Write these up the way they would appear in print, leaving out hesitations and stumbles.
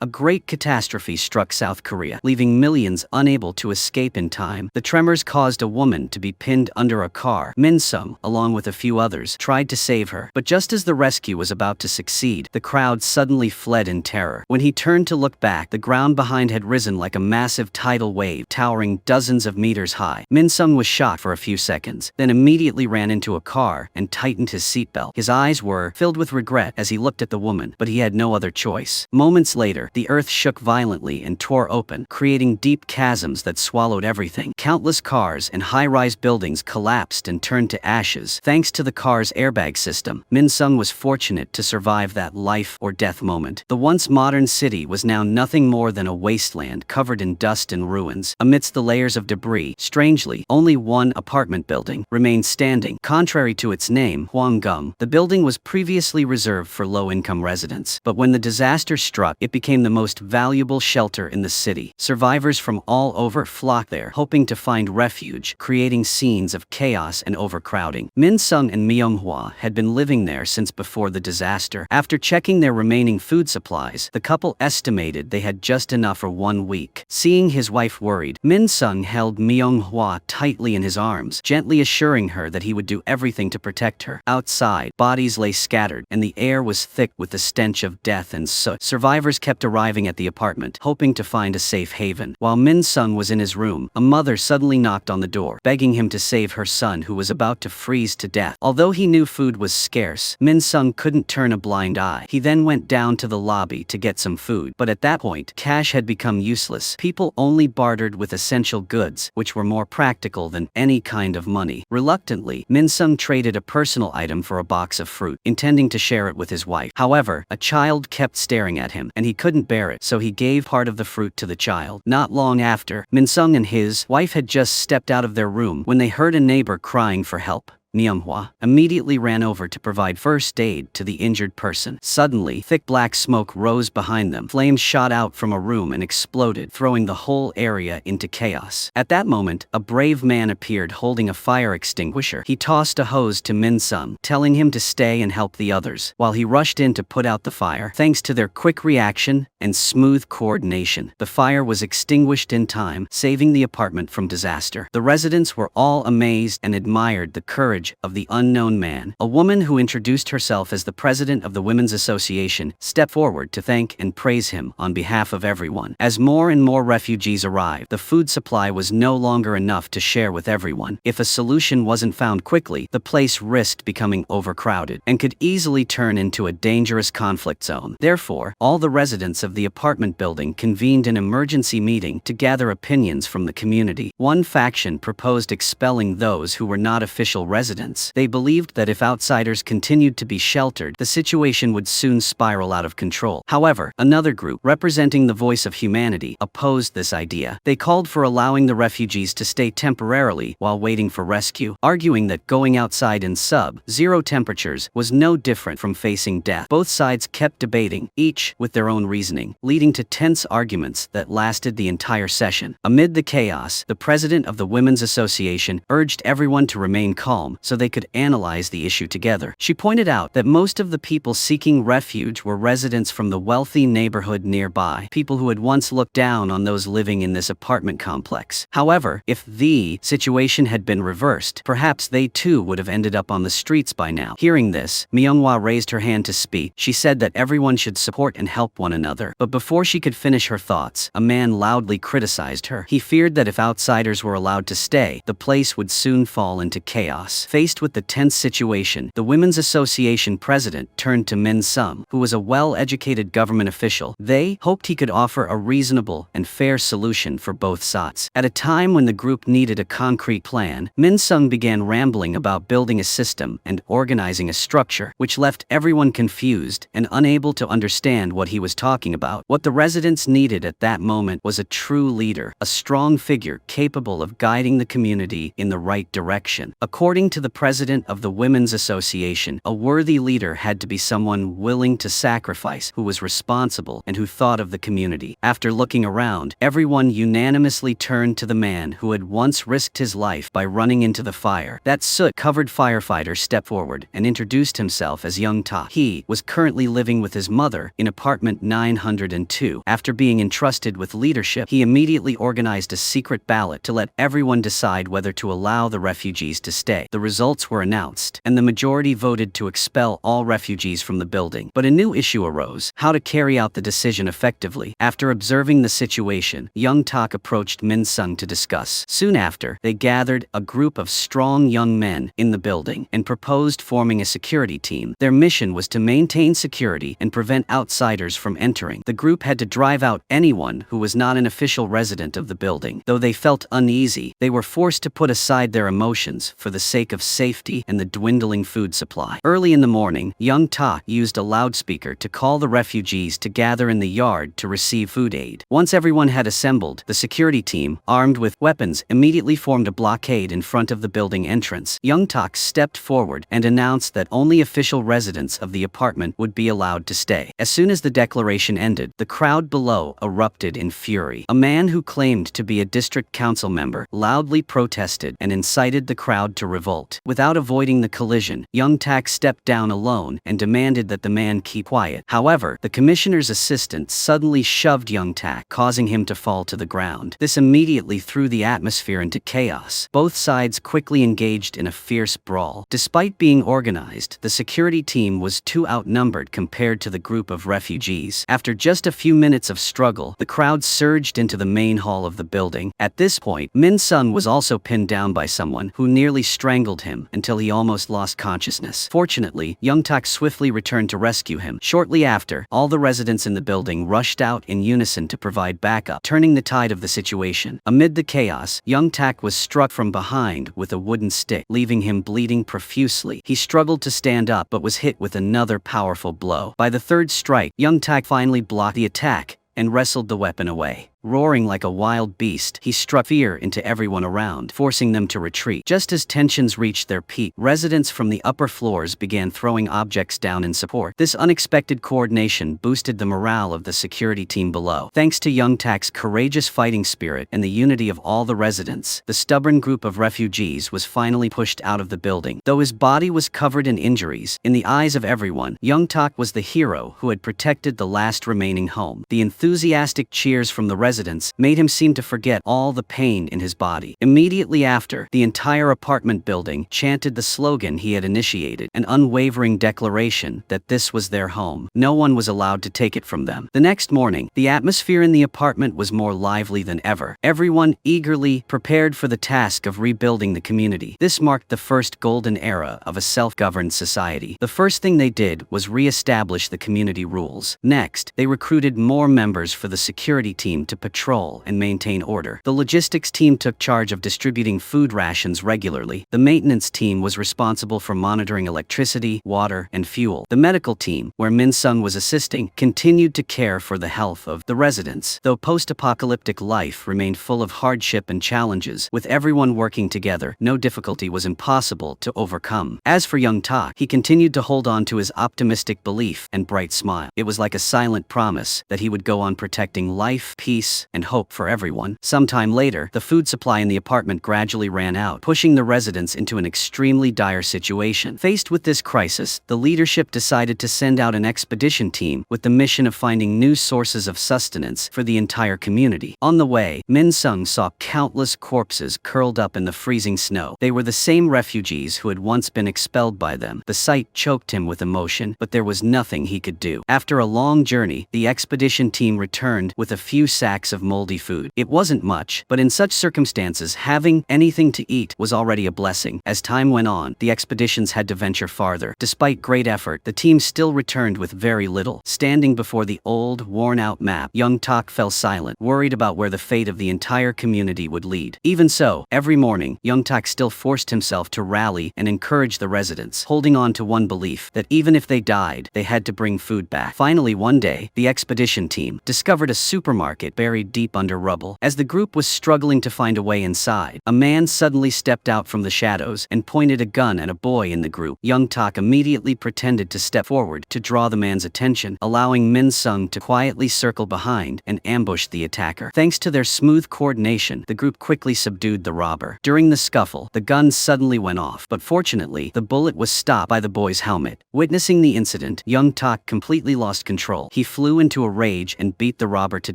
A great catastrophe struck South Korea, leaving millions unable to escape in time. The tremors caused a woman to be pinned under a car. Min Sung, along with a few others, tried to save her. But just as the rescue was about to succeed, the crowd suddenly fled in terror. When he turned to look back, the ground behind had risen like a massive tidal wave, towering dozens of meters high. Min Sung was shocked for a few seconds, then immediately ran into a car and tightened his seatbelt. His eyes were filled with regret as he looked at the woman, but he had no other choice. Moments later, the earth shook violently and tore open, creating deep chasms that swallowed everything. Countless cars and high-rise buildings collapsed and turned to ashes. Thanks to the car's airbag system, Min Sung was fortunate to survive that life-or-death moment. The once modern city was now nothing more than a wasteland covered in dust and ruins. Amidst the layers of debris, strangely, only one apartment building remained standing. Contrary to its name, Hwanggung, the building was previously reserved for low-income residents. But when the disaster struck, it became the most valuable shelter in the city. Survivors from all over flocked there, hoping to find refuge, creating scenes of chaos and overcrowding. Min Sung and Myung-hwa had been living there since before the disaster. After checking their remaining food supplies, the couple estimated they had just enough for 1 week. Seeing his wife worried, Min Sung held Myung-hwa tightly in his arms, gently assuring her that he would do everything to protect her. Outside, bodies lay scattered, and the air was thick with the stench of death and soot. Survivors kept arriving at the apartment, hoping to find a safe haven. While Min Sung was in his room, a mother suddenly knocked on the door, begging him to save her son who was about to freeze to death. Although he knew food was scarce, Min Sung couldn't turn a blind eye. He then went down to the lobby to get some food, but at that point, cash had become useless. People only bartered with essential goods, which were more practical than any kind of money. Reluctantly, Min Sung traded a personal item for a box of fruit, intending to share it with his wife. However, a child kept staring at him, and he couldn't bear it, so he gave part of the fruit to the child. Not long after, Min Sung and his wife had just stepped out of their room when they heard a neighbor crying for help. Myung-hwa immediately ran over to provide first aid to the injured person. Suddenly, thick black smoke rose behind them. Flames shot out from a room and exploded, throwing the whole area into chaos. At that moment, a brave man appeared holding a fire extinguisher. He tossed a hose to Min Sung, telling him to stay and help the others, while he rushed in to put out the fire. Thanks to their quick reaction and smooth coordination, the fire was extinguished in time, saving the apartment from disaster. The residents were all amazed and admired the courage of the unknown man. A woman who introduced herself as the president of the Women's Association stepped forward to thank and praise him on behalf of everyone. As more and more refugees arrived, the food supply was no longer enough to share with everyone. If a solution wasn't found quickly, the place risked becoming overcrowded and could easily turn into a dangerous conflict zone. Therefore, all the residents of the apartment building convened an emergency meeting to gather opinions from the community. One faction proposed expelling those who were not official residents. They believed that if outsiders continued to be sheltered, the situation would soon spiral out of control. However, another group, representing the voice of humanity, opposed this idea. They called for allowing the refugees to stay temporarily while waiting for rescue, arguing that going outside in sub-zero temperatures was no different from facing death. Both sides kept debating, each with their own reasoning, leading to tense arguments that lasted the entire session. Amid the chaos, the president of the Women's Association urged everyone to remain calm so they could analyze the issue together. She pointed out that most of the people seeking refuge were residents from the wealthy neighborhood nearby, people who had once looked down on those living in this apartment complex. However, if the situation had been reversed, perhaps they too would have ended up on the streets by now. Hearing this, Myung-hwa raised her hand to speak. She said that everyone should support and help one another. But before she could finish her thoughts, a man loudly criticized her. He feared that if outsiders were allowed to stay, the place would soon fall into chaos. Faced with the tense situation, the Women's Association president turned to Min Sung, who was a well-educated government official. They hoped he could offer a reasonable and fair solution for both sides. At a time when the group needed a concrete plan, Min Sung began rambling about building a system and organizing a structure, which left everyone confused and unable to understand what he was talking about. What the residents needed at that moment was a true leader, a strong figure capable of guiding the community in the right direction. According to to the president of the Women's Association, a worthy leader had to be someone willing to sacrifice, who was responsible, and who thought of the community. After looking around, everyone unanimously turned to the man who had once risked his life by running into the fire. That soot-covered firefighter stepped forward and introduced himself as Young Tak. He was currently living with his mother in apartment 902. After being entrusted with leadership, he immediately organized a secret ballot to let everyone decide whether to allow the refugees to stay. The results were announced, and the majority voted to expel all refugees from the building. But a new issue arose: how to carry out the decision effectively. After observing the situation, Young Tak approached Min Sung to discuss. Soon after, they gathered a group of strong young men in the building and proposed forming a security team. Their mission was to maintain security and prevent outsiders from entering. The group had to drive out anyone who was not an official resident of the building. Though they felt uneasy, they were forced to put aside their emotions for the sake of safety and the dwindling food supply. Early in the morning, Young Tak used a loudspeaker to call the refugees to gather in the yard to receive food aid. Once everyone had assembled, the security team, armed with weapons, immediately formed a blockade in front of the building entrance. Young Tak stepped forward and announced that only official residents of the apartment would be allowed to stay. As soon as the declaration ended, the crowd below erupted in fury. A man who claimed to be a district council member loudly protested and incited the crowd to revolt. Without avoiding the collision, Young Tak stepped down alone and demanded that the man keep quiet. However, the commissioner's assistant suddenly shoved Young Tak, causing him to fall to the ground. This immediately threw the atmosphere into chaos. Both sides quickly engaged in a fierce brawl. Despite being organized, the security team was too outnumbered compared to the group of refugees. After just a few minutes of struggle, the crowd surged into the main hall of the building. At this point, Min Sung was also pinned down by someone who nearly strangled him until he almost lost consciousness. Fortunately, Young Tak swiftly returned to rescue him. Shortly after, all the residents in the building rushed out in unison to provide backup, turning the tide of the situation. Amid the chaos, Young Tak was struck from behind with a wooden stick, leaving him bleeding profusely. He struggled to stand up but was hit with another powerful blow. By the third strike, Young Tak finally blocked the attack and wrestled the weapon away. Roaring like a wild beast, he struck fear into everyone around, forcing them to retreat. Just as tensions reached their peak, residents from the upper floors began throwing objects down in support. This unexpected coordination boosted the morale of the security team below. Thanks to Young Tak's courageous fighting spirit and the unity of all the residents, the stubborn group of refugees was finally pushed out of the building. Though his body was covered in injuries, in the eyes of everyone, Young Tak was the hero who had protected the last remaining home. The enthusiastic cheers from the residents made him seem to forget all the pain in his body. Immediately after, the entire apartment building chanted the slogan he had initiated, an unwavering declaration that this was their home. No one was allowed to take it from them. The next morning, the atmosphere in the apartment was more lively than ever. Everyone eagerly prepared for the task of rebuilding the community. This marked the first golden era of a self-governed society. The first thing they did was re-establish the community rules. Next, they recruited more members for the security team to patrol and maintain order. The logistics team took charge of distributing food rations regularly. The maintenance team was responsible for monitoring electricity, water, and fuel. The medical team, where Min Sung was assisting, continued to care for the health of the residents. Though post-apocalyptic life remained full of hardship and challenges, with everyone working together, no difficulty was impossible to overcome. As for Young Tak, he continued to hold on to his optimistic belief and bright smile. It was like a silent promise that he would go on protecting life, peace, and hope for everyone. Sometime later, the food supply in the apartment gradually ran out, pushing the residents into an extremely dire situation. Faced with this crisis, the leadership decided to send out an expedition team with the mission of finding new sources of sustenance for the entire community. On the way, Min Sung saw countless corpses curled up in the freezing snow. They were the same refugees who had once been expelled by them. The sight choked him with emotion, but there was nothing he could do. After a long journey, the expedition team returned with a few sacks of moldy food. It wasn't much, but in such circumstances, having anything to eat was already a blessing. As time went on, the expeditions had to venture farther. Despite great effort, the team still returned with very little. Standing before the old, worn-out map, Young Tak fell silent, worried about where the fate of the entire community would lead. Even so, every morning, Young Tak still forced himself to rally and encourage the residents, holding on to one belief, that even if they died, they had to bring food back. Finally, one day, the expedition team discovered a supermarket bearing buried deep under rubble. As the group was struggling to find a way inside, a man suddenly stepped out from the shadows and pointed a gun at a boy in the group. Young Tak immediately pretended to step forward to draw the man's attention, allowing Min Sung to quietly circle behind and ambush the attacker. Thanks to their smooth coordination, the group quickly subdued the robber. During the scuffle, the gun suddenly went off, but fortunately, the bullet was stopped by the boy's helmet. Witnessing the incident, Young Tak completely lost control. He flew into a rage and beat the robber to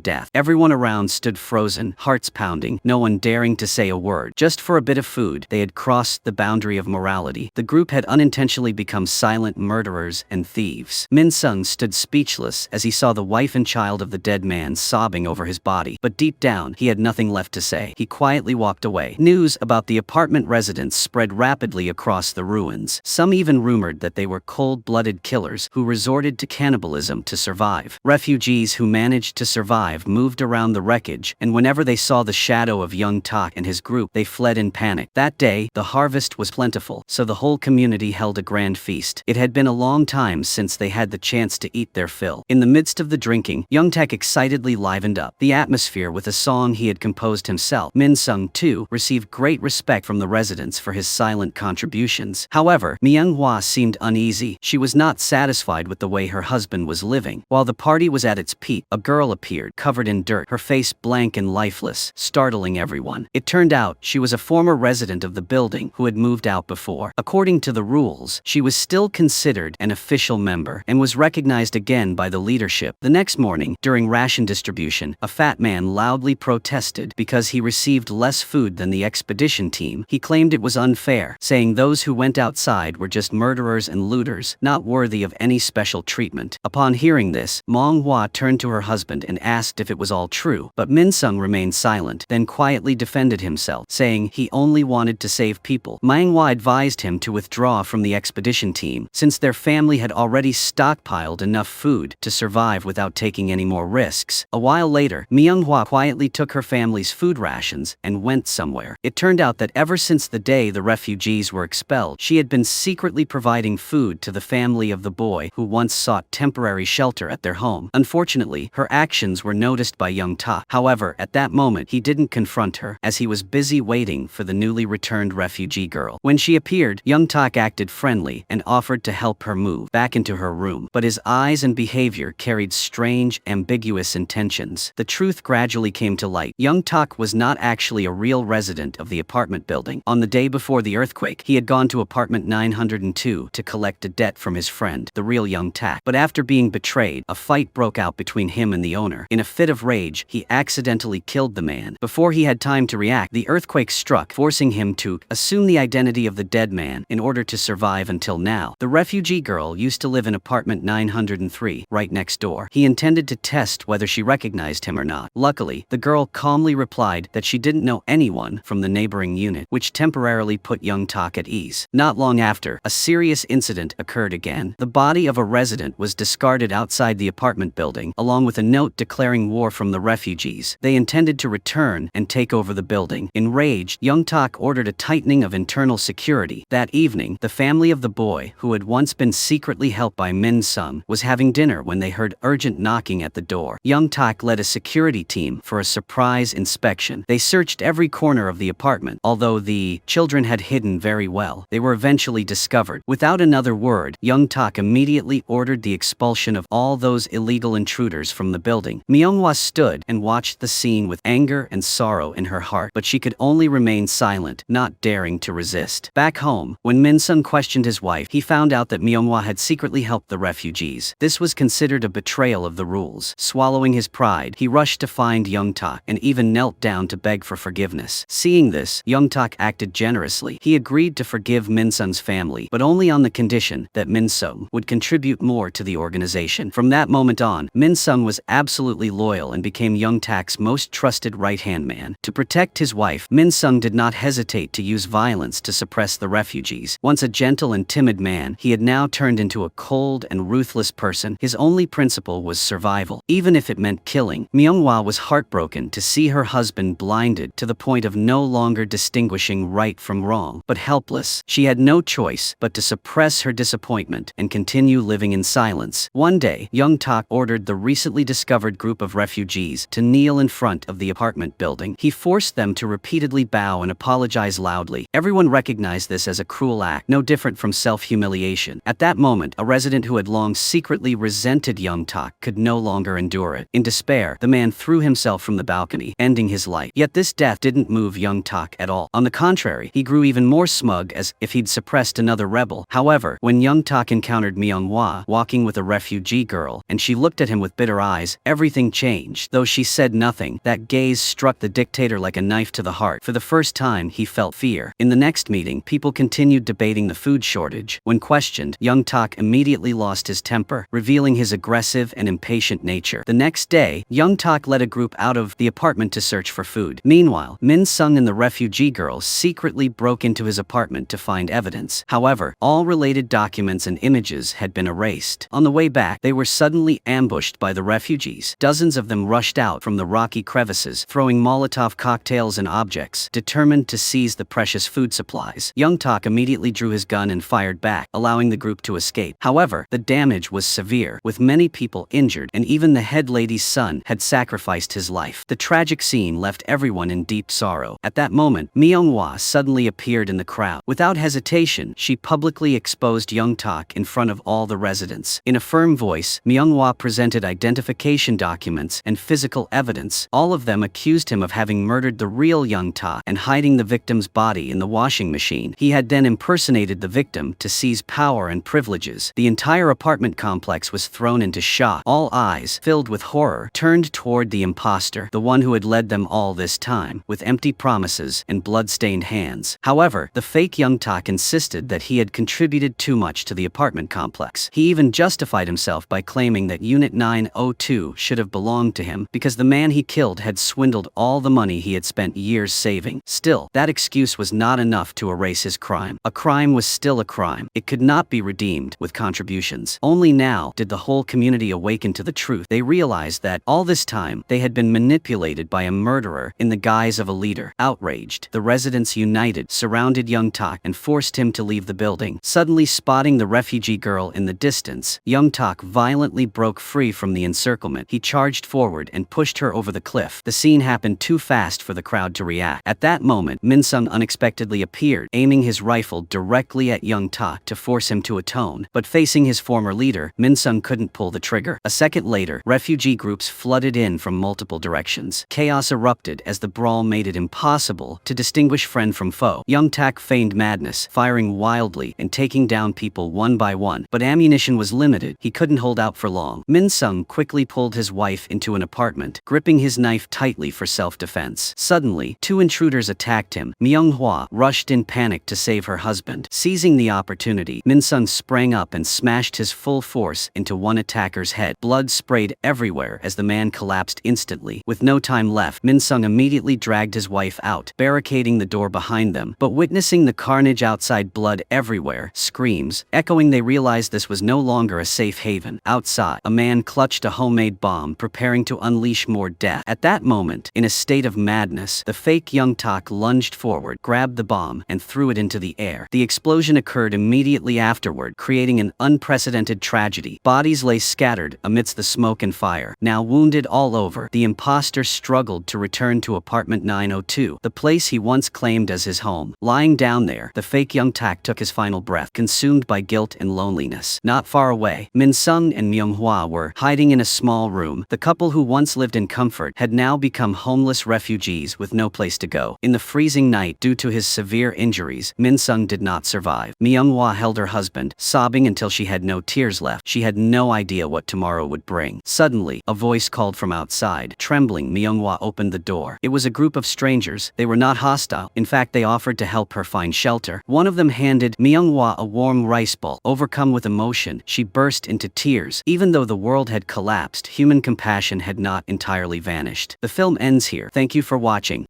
death. Everyone around stood frozen, hearts pounding, no one daring to say a word. Just for a bit of food, they had crossed the boundary of morality. The group had unintentionally become silent murderers and thieves. Min Sung stood speechless as he saw the wife and child of the dead man sobbing over his body, but deep down, he had nothing left to say. He quietly walked away. News about the apartment residents spread rapidly across the ruins. Some even rumored that they were cold-blooded killers who resorted to cannibalism to survive. Refugees who managed to survive moved around the wreckage, and whenever they saw the shadow of Young Tak and his group, they fled in panic. That day, the harvest was plentiful, so the whole community held a grand feast. It had been a long time since they had the chance to eat their fill. In the midst of the drinking, Young Tak excitedly livened up the atmosphere with a song he had composed himself. Min Sung, too, received great respect from the residents for his silent contributions. However, Myung Hwa seemed uneasy. She was not satisfied with the way her husband was living. While the party was at its peak, a girl appeared, covered in dirt, her face blank and lifeless, startling everyone. It turned out she was a former resident of the building who had moved out before. According to the rules, she was still considered an official member and was recognized again by the leadership. The next morning, during ration distribution, a fat man loudly protested because he received less food than the expedition team. He claimed it was unfair, saying those who went outside were just murderers and looters, not worthy of any special treatment. Upon hearing this, Mong Hwa turned to her husband and asked if it was all true, but Min Sung remained silent, then quietly defended himself, saying he only wanted to save people. Myung Hwa advised him to withdraw from the expedition team, since their family had already stockpiled enough food to survive without taking any more risks. A while later, Myung Hwa quietly took her family's food rations and went somewhere. It turned out that ever since the day the refugees were expelled, she had been secretly providing food to the family of the boy who once sought temporary shelter at their home. Unfortunately, her actions were noticed by Young Tak. However, at that moment, he didn't confront her, as he was busy waiting for the newly returned refugee girl. When she appeared, Young Tak acted friendly and offered to help her move back into her room, but his eyes and behavior carried strange, ambiguous intentions. The truth gradually came to light. Young Tak was not actually a real resident of the apartment building. On the day before the earthquake, he had gone to apartment 902 to collect a debt from his friend, the real Young Tak. But after being betrayed, a fight broke out between him and the owner. In a fit of rage, he accidentally killed the man. Before he had time to react, the earthquake struck, forcing him to assume the identity of the dead man in order to survive until now. The refugee girl used to live in apartment 903, right next door. He intended to test whether she recognized him or not. Luckily, the girl calmly replied that she didn't know anyone from the neighboring unit, which temporarily put Young Tak at ease. Not long after, a serious incident occurred again. The body of a resident was discarded outside the apartment building, along with a note declaring war from the refugees. They intended to return and take over the building. Enraged, Young Tak ordered a tightening of internal security. That evening, the family of the boy, who had once been secretly helped by Min Sung, was having dinner when they heard urgent knocking at the door. Young Tak led a security team for a surprise inspection. They searched every corner of the apartment. Although the children had hidden very well, they were eventually discovered. Without another word, Young Tak immediately ordered the expulsion of all those illegal intruders from the building. Myung Hwa stood and watched the scene with anger and sorrow in her heart, but she could only remain silent, not daring to resist. Back home, when Min Sung questioned his wife, he found out that Myung Hwa had secretly helped the refugees. This was considered a betrayal of the rules. Swallowing his pride, he rushed to find Young Tak and even knelt down to beg for forgiveness. Seeing this, Young Tak acted generously. He agreed to forgive Min Sung's family, but only on the condition that Min Sung would contribute more to the organization. From that moment on, Min Sung was absolutely loyal and became Young Tak's most trusted right-hand man. To protect his wife, Min Sung did not hesitate to use violence to suppress the refugees. Once a gentle and timid man, he had now turned into a cold and ruthless person. His only principle was survival, even if it meant killing. Myung Hwa was heartbroken to see her husband blinded to the point of no longer distinguishing right from wrong, but helpless. She had no choice but to suppress her disappointment and continue living in silence. One day, Young Tak ordered the recently discovered group of refugees refugees to kneel in front of the apartment building. He forced them to repeatedly bow and apologize loudly. Everyone recognized this as a cruel act, no different from self-humiliation. At that moment, a resident who had long secretly resented Young Tak could no longer endure it. In despair, the man threw himself from the balcony, ending his life. Yet this death didn't move Young Tak at all. On the contrary, he grew even more smug, as if he'd suppressed another rebel. However, when Young Tak encountered Myung-hwa walking with a refugee girl, and she looked at him with bitter eyes, everything changed. Though she said nothing, that gaze struck the dictator like a knife to the heart. For the first time, he felt fear. In the next meeting, people continued debating the food shortage. When questioned, Young Tak immediately lost his temper, revealing his aggressive and impatient nature. The next day, Young Tak led a group out of the apartment to search for food. Meanwhile, Min Sung and the refugee girl secretly broke into his apartment to find evidence. However, all related documents and images had been erased. On the way back, they were suddenly ambushed by the refugees. Dozens of them rushed out from the rocky crevices, throwing Molotov cocktails and objects, determined to seize the precious food supplies. Young Tak immediately drew his gun and fired back, allowing the group to escape. However, the damage was severe, with many people injured, and even the head lady's son had sacrificed his life. The tragic scene left everyone in deep sorrow. At that moment, Myung-hwa suddenly appeared in the crowd. Without hesitation, she publicly exposed Young Tak in front of all the residents. In a firm voice, Myung-hwa presented identification documents and physical evidence. All of them accused him of having murdered the real Young Tak and hiding the victim's body in the washing machine. He had then impersonated the victim to seize power and privileges. The entire apartment complex was thrown into shock. All eyes, filled with horror, turned toward the imposter, the one who had led them all this time, with empty promises and blood-stained hands. However, the fake Young Tak insisted that he had contributed too much to the apartment complex. He even justified himself by claiming that Unit 902 should have belonged to him because the man he killed had swindled all the money he had spent years saving. Still, that excuse was not enough to erase his crime. A crime was still a crime. It could not be redeemed with contributions. Only now did the whole community awaken to the truth. They realized that, all this time, they had been manipulated by a murderer in the guise of a leader. Outraged, the residents united, surrounded Young Tak, and forced him to leave the building. Suddenly spotting the refugee girl in the distance, Young Tak violently broke free from the encirclement. He charged forward and pushed her over the cliff. The scene happened too fast for the crowd to react. At that moment, Min Sung unexpectedly appeared, aiming his rifle directly at Young Tak to force him to atone. But facing his former leader, Min Sung couldn't pull the trigger. A second later, refugee groups flooded in from multiple directions. Chaos erupted as the brawl made it impossible to distinguish friend from foe. Young Tak feigned madness, firing wildly and taking down people one by one. But ammunition was limited. He couldn't hold out for long. Min Sung quickly pulled his wife into an apartment, gripping his knife tightly for self-defense. Suddenly, two intruders attacked him. Myung-hwa rushed in panic to save her husband. Seizing the opportunity, Min Sung sprang up and smashed his full force into one attacker's head. Blood sprayed everywhere as the man collapsed instantly. With no time left, Min Sung immediately dragged his wife out, barricading the door behind them. But witnessing the carnage outside, blood everywhere, screams echoing, they realized this was no longer a safe haven. Outside, a man clutched a homemade bomb, preparing to unleash more death. At that moment, in a state of madness, the fake Young Tak lunged forward, grabbed the bomb, and threw it into the air. The explosion occurred immediately afterward, creating an unprecedented tragedy. Bodies lay scattered amidst the smoke and fire. Now wounded all over, the imposter struggled to return to apartment 902, the place he once claimed as his home. Lying down there, the fake Young Tak took his final breath, consumed by guilt and loneliness. Not far away, Min Sung and Myung-hwa were hiding in a small room. The couple who once lived in comfort had now become homeless refugees with no place to go. In the freezing night, due to his severe injuries, Min Sung did not survive. Myung-hwa held her husband, sobbing until she had no tears left. She had no idea what tomorrow would bring. Suddenly, a voice called from outside. Trembling, Myung-hwa opened the door. It was a group of strangers. They were not hostile. In fact, they offered to help her find shelter. One of them handed Myung-hwa a warm rice bowl. Overcome with emotion, she burst into tears. Even though the world had collapsed, human compassion had not entirely vanished. The film ends here. Thank you for watching.